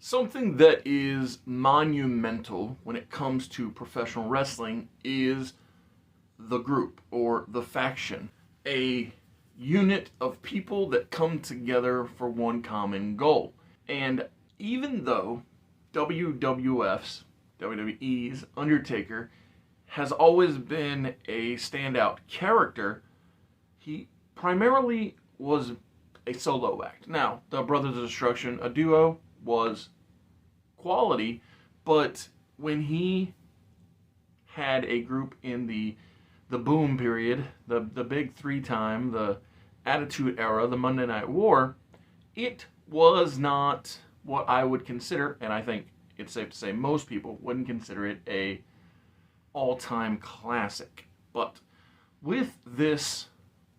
Something that is monumental when it comes to professional wrestling is the group or the faction. A unit of people that come together for one common goal. And even though WWE's Undertaker has always been a standout character, he primarily was a solo act. Now, the Brothers of Destruction, a duo, was quality, but when he had a group in the boom period, the big three-time, the Attitude Era, the Monday Night War, it was not what I would consider, and I think it's safe to say most people wouldn't consider it a all-time classic. But with this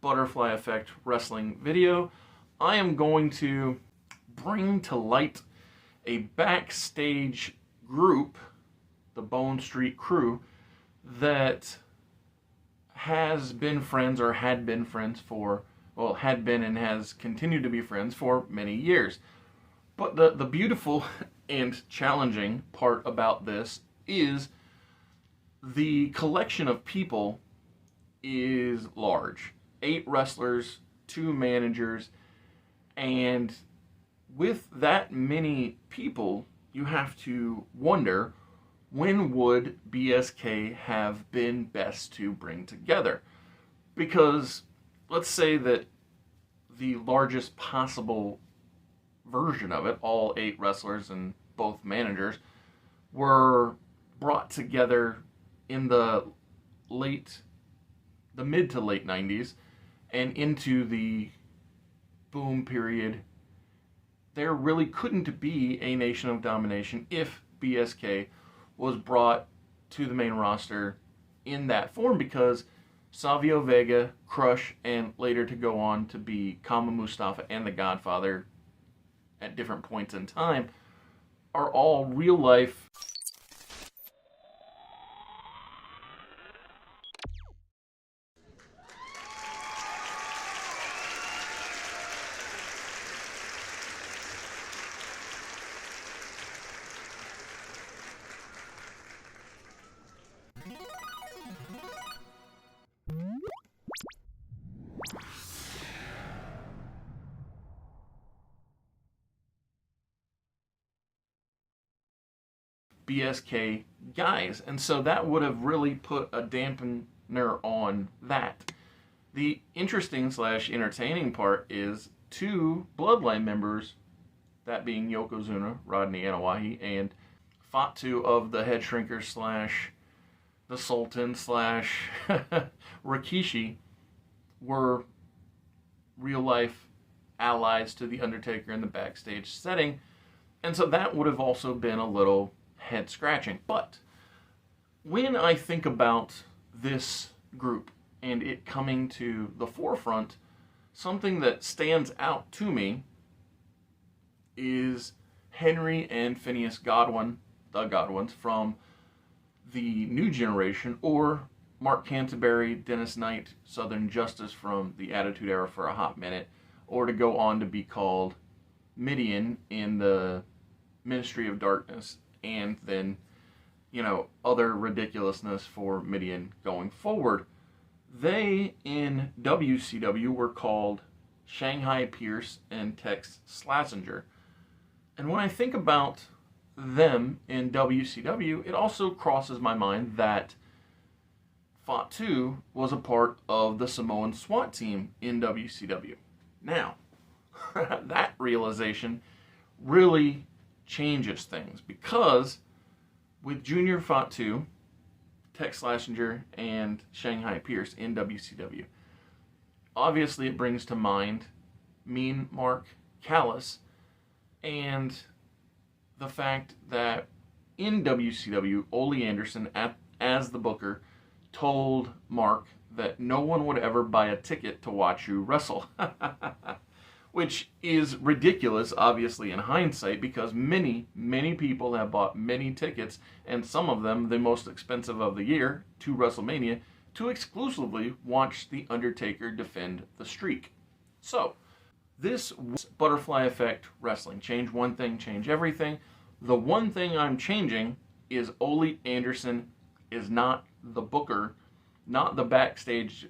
Butterfly Effect Wrestling video, I am going to bring to light a backstage group, the Bone Street Krew, that has been friends or had been friends for, well, had been and has continued to be friends for many years. But the beautiful and challenging part about this is the collection of people is large. 8 wrestlers, 2 managers, and with that many people, you have to wonder, when would BSK have been best to bring together? Because let's say that the largest possible version of it, all 8 wrestlers and both managers, were brought together in the mid to late 90s and into the boom period. There really couldn't be a Nation of Domination if BSK was brought to the main roster in that form, because Savio Vega, Crush, and later to go on to be Kama Mustafa and The Godfather at different points in time, are all real life BSK guys, and so that would have really put a dampener on that. The interesting / entertaining part is 2 Bloodline members, that being Yokozuna, Rodney Anawahi, and Fatu of the Head Shrinker / the Sultan / Rikishi, were real life allies to the Undertaker in the backstage setting, and so that would have also been a little head scratching. But when I think about this group and it coming to the forefront, something that stands out to me is Henry and Phineas Godwin, the Godwins, from the New Generation, or Mark Canterbury, Dennis Knight, Southern Justice from the Attitude Era for a hot minute, or to go on to be called Midian in the Ministry of Darkness, and then, other ridiculousness for Midian going forward. They, in WCW, were called Shanghai Pierce and Tex Slazenger. And when I think about them in WCW, it also crosses my mind that Fatu was a part of the Samoan SWAT team in WCW. Now, that realization really changes things, because with Junior Fatu, Tex Slazenger, and Shanghai Pierce in WCW, obviously it brings to mind Mean Mark Callis, and the fact that in WCW, Ole Anderson, as the booker, told Mark that no one would ever buy a ticket to watch you wrestle. Which is ridiculous, obviously, in hindsight, because many, many people have bought many tickets, and some of them the most expensive of the year, to WrestleMania, to exclusively watch The Undertaker defend the streak. So, This was Butterfly Effect Wrestling. Change one thing, change everything. The one thing I'm changing is Ole Anderson is not the booker, not the backstage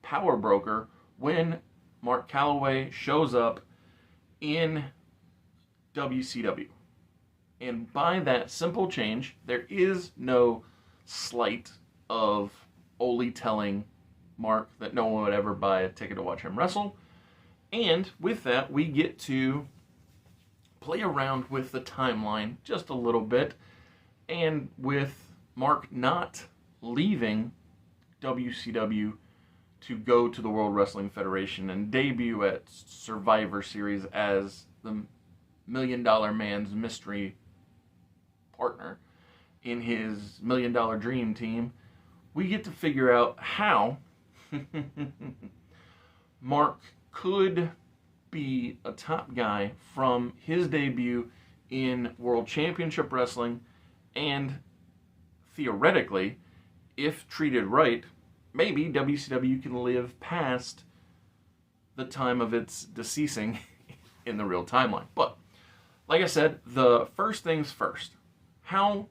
power broker when Mark Callaway shows up in WCW. And by that simple change, there is no slight of Ole telling Mark that no one would ever buy a ticket to watch him wrestle. And with that, we get to play around with the timeline just a little bit. And with Mark not leaving WCW to go to the World Wrestling Federation and debut at Survivor Series as the $1 Million Man's mystery partner in his $1 Million Dream Team, we get to figure out how Mark could be a top guy from his debut in World Championship Wrestling, and theoretically, if treated right, maybe WCW can live past the time of its deceasing in the real timeline. But, like I said, the first things first. How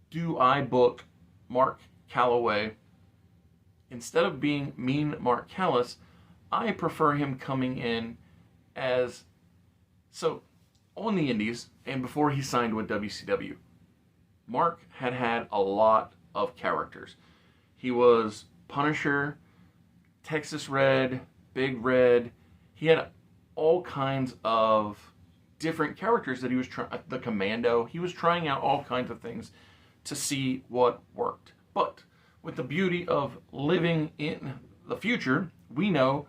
do I book Mark Callaway? Instead of being mean Mark Callis, I prefer him coming in as... So, on the Indies, and before he signed with WCW, Mark had a lot of characters. He was Punisher, Texas Red, Big Red. He had all kinds of different characters that he was trying. The Commando. He was trying out all kinds of things to see what worked. But with the beauty of living in the future, we know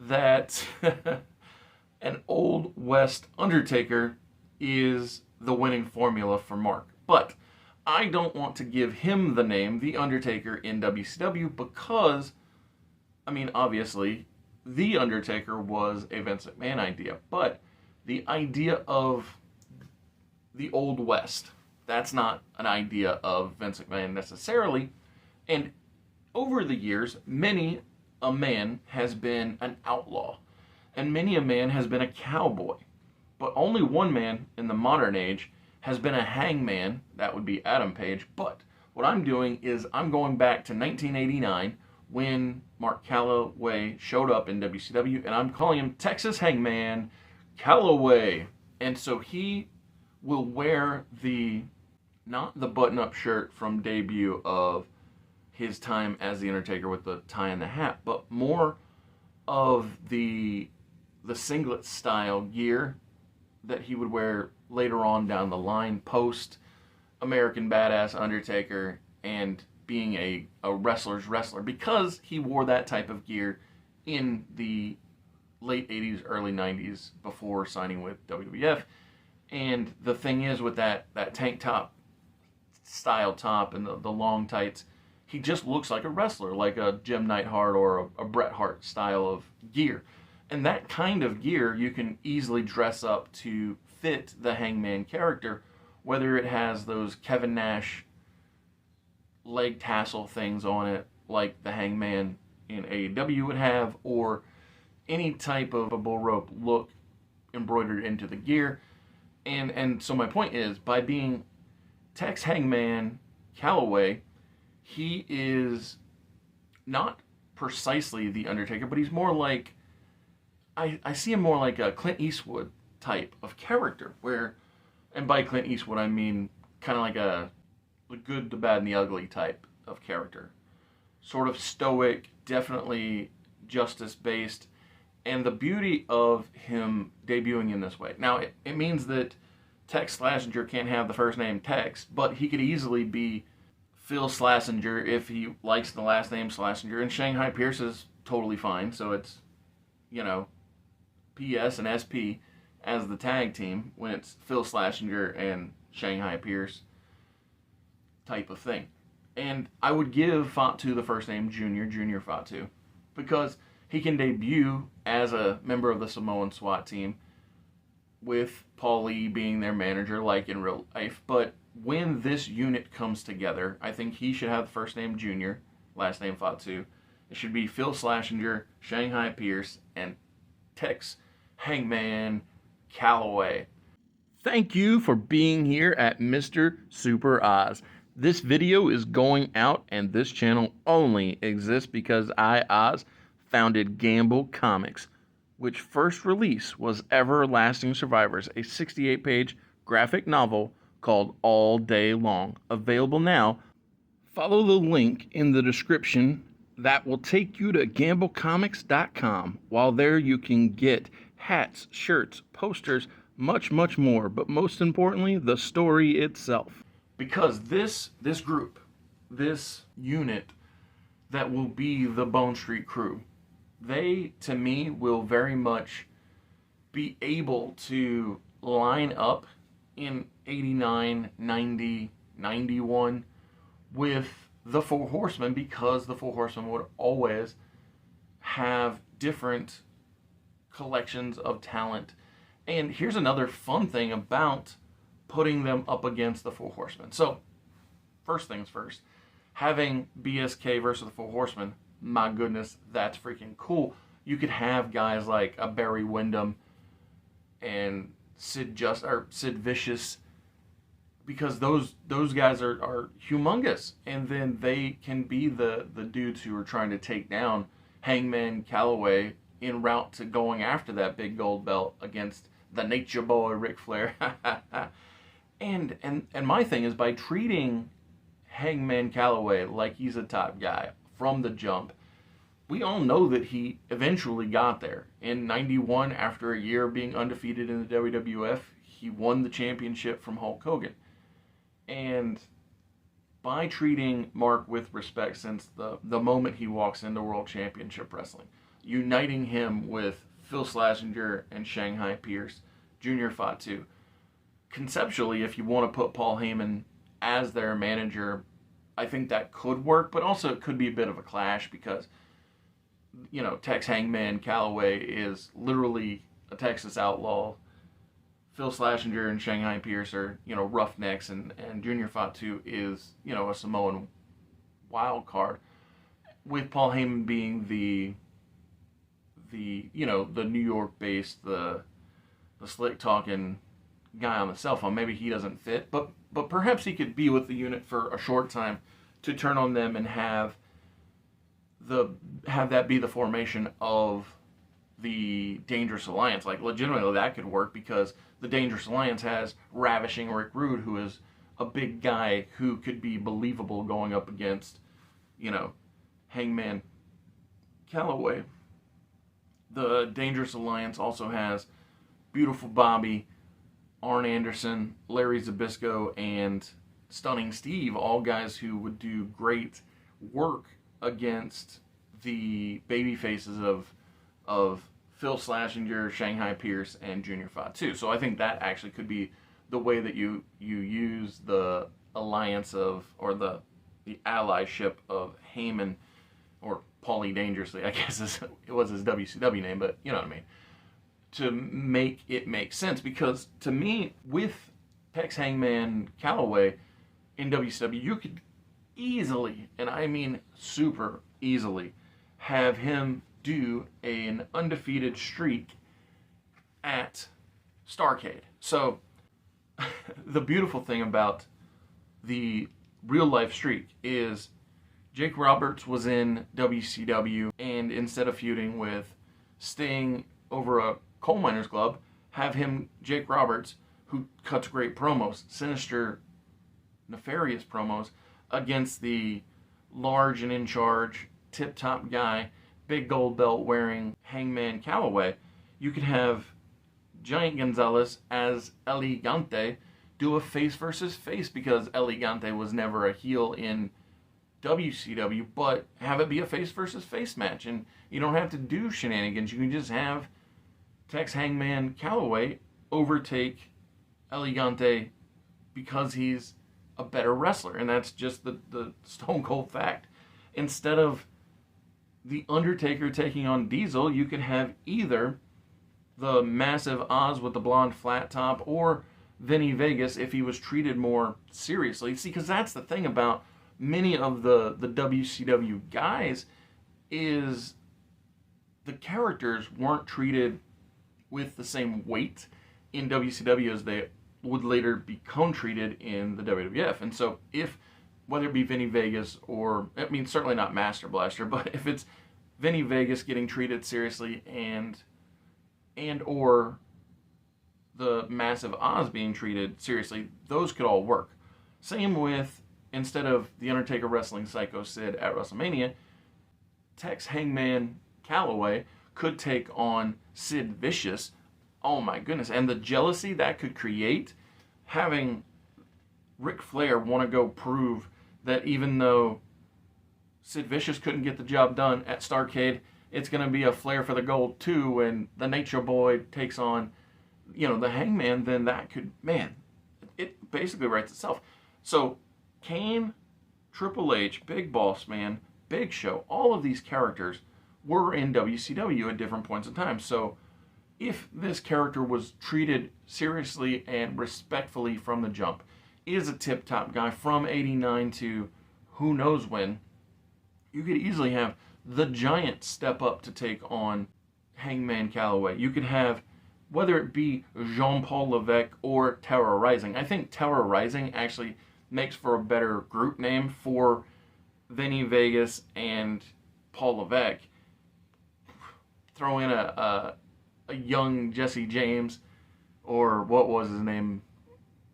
that an Old West Undertaker is the winning formula for Mark. But I don't want to give him the name The Undertaker in WCW because, I mean, obviously, The Undertaker was a Vince McMahon idea, but the idea of the Old West, that's not an idea of Vince McMahon necessarily. And over the years, many a man has been an outlaw, and many a man has been a cowboy. But only one man in the modern age has been a hangman. That would be Adam Page. But what I'm doing is I'm going back to 1989 when Mark Callaway showed up in WCW, and I'm calling him Texas Hangman Callaway. And so he will wear not the button-up shirt from debut of his time as The Undertaker with the tie and the hat, but more of the singlet style gear that he would wear later on down the line, post American Badass Undertaker and being a wrestler's wrestler, because he wore that type of gear in the late 80s, early 90s before signing with WWF. And the thing is, with that tank top style top and the long tights, he just looks like a wrestler, like a Jim Neidhart or a Bret Hart style of gear. And that kind of gear you can easily dress up to fit the Hangman character, whether it has those Kevin Nash leg tassel things on it, like the Hangman in AEW would have, or any type of a bull rope look embroidered into the gear. And so my point is, by being Tex Hangman Callaway, he is not precisely the Undertaker, but he's more like, I see him more like a Clint Eastwood type of character, where, and by Clint Eastwood I mean kind of like the good, the bad, and the ugly type of character. Sort of stoic, definitely justice-based, and the beauty of him debuting in this way. Now, it means that Tex Slazenger can't have the first name Tex, but he could easily be Phil Slazenger if he likes the last name Slazenger, and Shanghai Pierce is totally fine, so it's, PS and SP as the tag team when it's Phil Slazenger and Shanghai Pierce type of thing. And I would give Fatu the first name Junior Fatu, because he can debut as a member of the Samoan SWAT team with Paul Lee being their manager like in real life. But when this unit comes together, I think he should have the first name Junior, last name Fatu. It should be Phil Slazenger, Shanghai Pierce, and Tex Hangman Callaway. Thank you for being here at Mr. Super Oz. This video is going out, and this channel only exists because I, Oz, founded Gamble Comics, which first release was Everlasting Survivors, a 68-page graphic novel called All Day Long. Available now. Follow the link in the description that will take you to gamblecomics.com. While there you can get hats, shirts, posters, much more, but most importantly, the story itself. Because this group, this unit that will be the Bone Street Krew, they, to me, will very much be able to line up in 89, 90, 91 with the Four Horsemen, because the Four Horsemen would always have different collections of talent. And here's another fun thing about putting them up against the Four Horsemen. So, first things first, having BSK versus the Four Horsemen, my goodness, that's freaking cool. You could have guys like a Barry Windham and Sid Vicious, because those guys are humongous, and then they can be the dudes who are trying to take down Hangman Callaway en route to going after that big gold belt against the Nature Boy Ric Flair. and my thing is, by treating Hangman Callaway like he's a top guy from the jump, we all know that he eventually got there. In 91, after a year being undefeated in the WWF, he won the championship from Hulk Hogan. And by treating Mark with respect since the moment he walks into World Championship Wrestling, uniting him with Phil Schlesinger and Shanghai Pierce, Junior Fatu. Conceptually, if you want to put Paul Heyman as their manager, I think that could work, but also it could be a bit of a clash because, you know, Tex Hangman Callaway is literally a Texas outlaw. Phil Schlesinger and Shanghai Pierce are, you know, roughnecks, and Junior Fatu is, you know, a Samoan wild card, with Paul Heyman being the you know, the New York based, the slick talking guy on the cell phone. Maybe he doesn't fit, but perhaps he could be with the unit for a short time to turn on them and have that be the formation of the Dangerous Alliance. Like, legitimately, that could work, because the Dangerous Alliance has Ravishing Rick Rude, who is a big guy who could be believable going up against, you know, Hangman Callaway. The Dangerous Alliance also has Beautiful Bobby, Arn Anderson, Larry Zbyszko, and Stunning Steve, all guys who would do great work against the baby faces of Phil Schlesinger, Shanghai Pierce, and Junior Fatu. So I think that actually could be the way that you use the alliance of, or the allyship of Heyman, or Paulie Dangerously, I guess it was his WCW name, but you know what I mean, to make it make sense. Because to me, with Tex Hangman Callaway in WCW, you could easily, and I mean super easily, have him do an undefeated streak at Starrcade. So the beautiful thing about the real life streak is Jake Roberts was in WCW, and instead of feuding with Sting over a coal miners club, have him, Jake Roberts, who cuts great promos, sinister, nefarious promos, against the large and in charge, tip-top guy, big gold belt wearing Hangman Callaway. You could have Giant Gonzalez as El Gigante do a face versus face, because El Gigante was never a heel in WCW, but have it be a face versus face match, and you don't have to do shenanigans. You can just have Tex Hangman Callaway overtake El Gigante because he's a better wrestler, and that's just the stone cold fact. Instead of the Undertaker taking on Diesel, you could have either the massive Oz with the blonde flat top, or Vinny Vegas if he was treated more seriously. See, because that's the thing about many of the WCW guys, is the characters weren't treated with the same weight in WCW as they would later become treated in the WWF. And so if, whether it be Vinny Vegas or, I mean, certainly not Master Blaster, but if it's Vinny Vegas getting treated seriously and or the Massive Oz being treated seriously, those could all work. Same with, instead of The Undertaker wrestling Psycho Sid at WrestleMania, Tex Hangman Callaway could take on Sid Vicious. Oh my goodness. And the jealousy that could create, having Ric Flair want to go prove that even though Sid Vicious couldn't get the job done at Starrcade, it's going to be a Flair for the gold too when the Nature Boy takes on, the Hangman, then that could, man, it basically writes itself. So Kane, Triple H, Big Boss Man, Big Show, all of these characters were in WCW at different points in time. So if this character was treated seriously and respectfully from the jump, is a tip-top guy from 89 to who knows when, you could easily have the Giant step up to take on Hangman Callaway. You could have, whether it be Jean-Paul Levesque or Terror Rising. I think Terror Rising actually makes for a better group name for Vinny Vegas and Paul Levesque. Throw in a young Jesse James, or what was his name,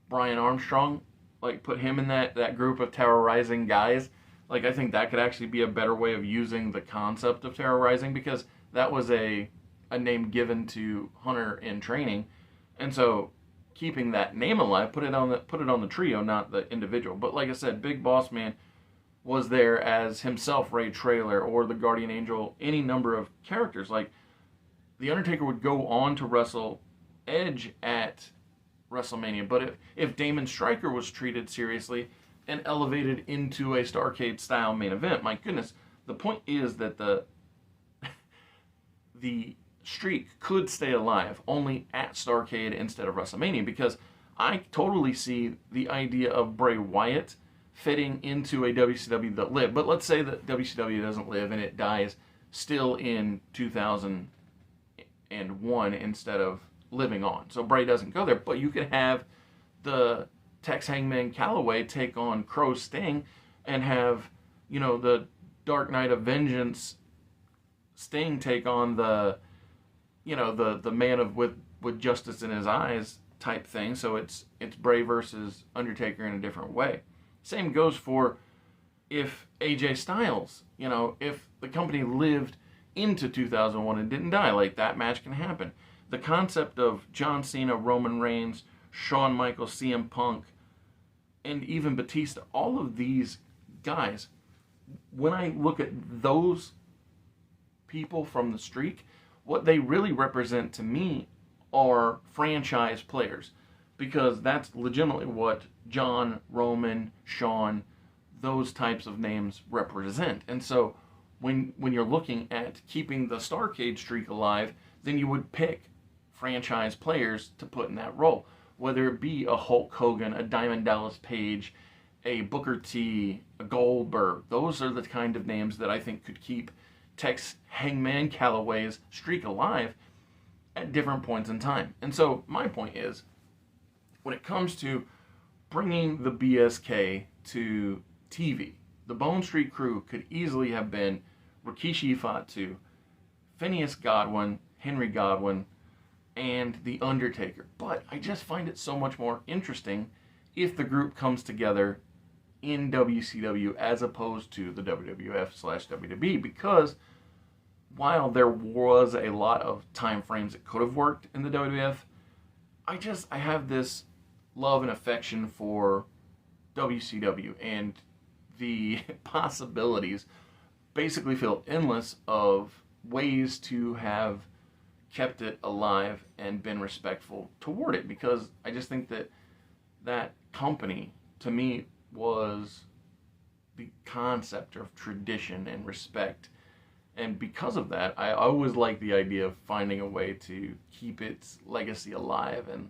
Brian Armstrong, like put him in that group of terrorizing guys. Like, I think that could actually be a better way of using the concept of terrorizing, because that was a name given to Hunter in training, and so keeping that name alive, put it on the trio, not the individual. But like I said, Big Boss Man was there as himself, Ray Traylor, or the Guardian Angel, any number of characters. Like, The Undertaker would go on to wrestle Edge at WrestleMania, but if Damon Stryker was treated seriously and elevated into a Starrcade style main event, my goodness, the point is that the streak could stay alive only at Starrcade instead of WrestleMania, because I totally see the idea of Bray Wyatt fitting into a WCW that lived. But let's say that WCW doesn't live and it dies still in 2001 instead of living on. So Bray doesn't go there, but you could have the Tex Hangman Callaway take on Krew Sting, and have, the Dark Knight of Vengeance Sting take on the man with justice in his eyes type thing. So it's Bray versus Undertaker in a different way. Same goes for if AJ Styles, if the company lived into 2001 and didn't die, like, that match can happen. The concept of John Cena, Roman Reigns, Shawn Michaels, CM Punk, and even Batista, all of these guys, when I look at those people from the streak, what they really represent to me are franchise players, because that's legitimately what John, Roman, Shawn, those types of names represent. And so when you're looking at keeping the Starrcade streak alive, then you would pick franchise players to put in that role, whether it be a Hulk Hogan, a Diamond Dallas Page, a Booker T, a Goldberg. Those are the kind of names that I think could keep Tex Hangman Callaway's streak alive at different points in time. And so my point is, when it comes to bringing the BSK to TV, the Bone Street Krew could easily have been Rikishi Fatu, Phineas Godwin, Henry Godwin, and The Undertaker. But I just find it so much more interesting if the group comes together in WCW as opposed to the WWF/WWE, because while there was a lot of time frames that could have worked in the WWF, I have this love and affection for WCW, and the possibilities basically feel endless of ways to have kept it alive and been respectful toward it, because I just think that company, to me, was the concept of tradition and respect. And because of that, I always like the idea of finding a way to keep its legacy alive. And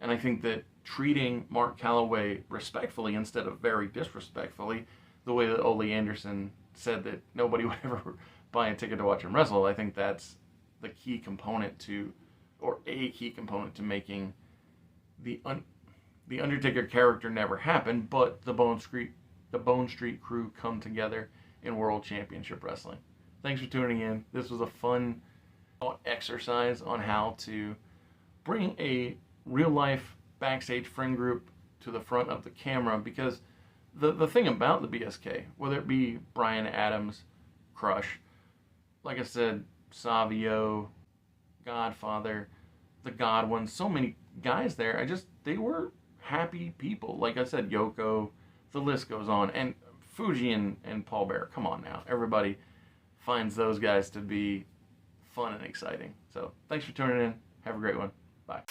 I think that treating Mark Callaway respectfully instead of very disrespectfully, the way that Ole Anderson said that nobody would ever buy a ticket to watch him wrestle, I think that's the key component to, or a key component to making the Undertaker character never happen, but the Bone Street Krew come together in World Championship Wrestling. Thanks for tuning in. This was a fun exercise on how to bring a real life backstage friend group to the front of the camera, because the thing about the BSK, whether it be Brian Adams, Crush, like I said, Savio, Godfather, the Godwins, so many guys there, they were happy people. Like I said, Yoko, the list goes on. And Fuji and Paul Bearer, come on now. Everybody finds those guys to be fun and exciting. So thanks for tuning in. Have a great one. Bye.